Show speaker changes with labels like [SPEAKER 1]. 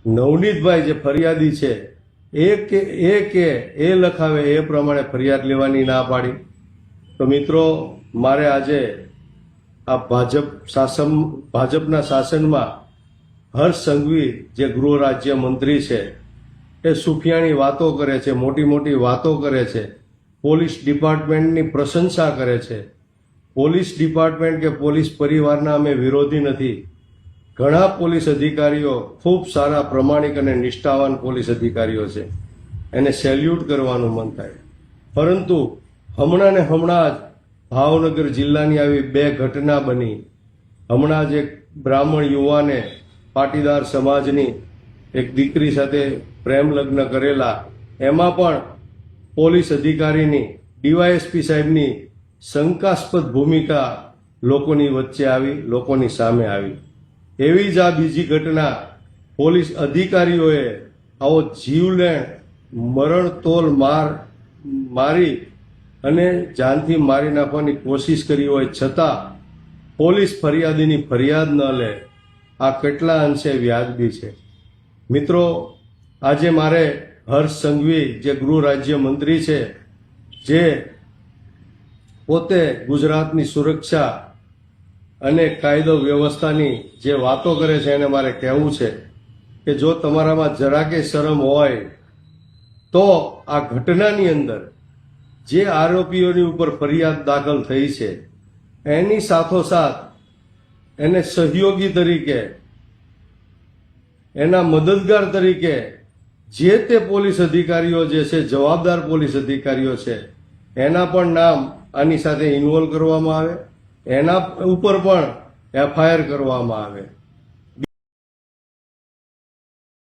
[SPEAKER 1] નવનીતભાઈ જે ફરિયાદી છે એ લખાવે એ પ્રમાણે ફરિયાદ લેવાની ના પાડી। તો મિત્રો, મારે આજે આ ભાજપના શાસનમાં હર્ષ સંઘવી જે ગૃહ રાજ્ય મંત્રી છે એ સુફિયાણી વાતો કરે છે, મોટી મોટી વાતો કરે છે, પોલીસ ડિપાર્ટમેન્ટની પ્રશંસા કરે છે। પોલીસ ડિપાર્ટમેન્ટ કે પોલીસ પરિવારના અમે વિરોધી નથી। ઘણા પોલીસ અધિકારીઓ ખૂબ સારા, પ્રમાણિક અને નિષ્ઠાવાન પોલીસ અધિકારીઓ છે, એને સેલ્યુટ કરવાનું મન થાય। પરંતુ હમણાં જ ભાવનગર જિલ્લાની આવી બે ઘટના બની। હમણાં જ એક બ્રાહ્મણ યુવાને પાટીદાર સમાજની એક દીકરી સાથે પ્રેમ લગ્ન કરેલા, એમાં પણ પોલીસ અધિકારીની, ડીવાયએસપી સાહેબની શંકાસ્પદ ભૂમિકા લોકોની વચ્ચે આવી, લોકોની સામે આવી। એવી જ આ બીજી ઘટના, પોલીસ અધિકારીઓએ આવો જીવલેણ મરણતોલ મારી અને જાનથી મારી નાખવાની કોશિશ કરી હોય છતાં પોલીસ ફરિયાદીની ફરિયાદ ન લે, આ કેટલા અંશે વ્યાજબી છે? મિત્રો, આજે મારે હર્ષ સંઘવી જે ગૃહ રાજ્ય મંત્રી છે, જે પોતે ગુજરાતની સુરક્ષા અને કાયદો વ્યવસ્થાની જે વાતો કરે છે, એને મારે કહેવું છે કે જો તમારામાં જરાકે શરમ હોય તો આ ઘટનાની અંદર જે આરોપીઓની ઉપર ફરિયાદ દાખલ થઈ છે એની સાથોસાથ એને સહયોગી તરીકે, એના મદદગાર તરીકે જે તે પોલીસ અધિકારીઓ જે છે, જવાબદાર પોલીસ અધિકારીઓ છે, એના પણ નામ આની સાથે ઇન્વોલ્વ કરવામાં આવે, એના ઉપર પણ એફઆઈઆર કરવામાં આવે।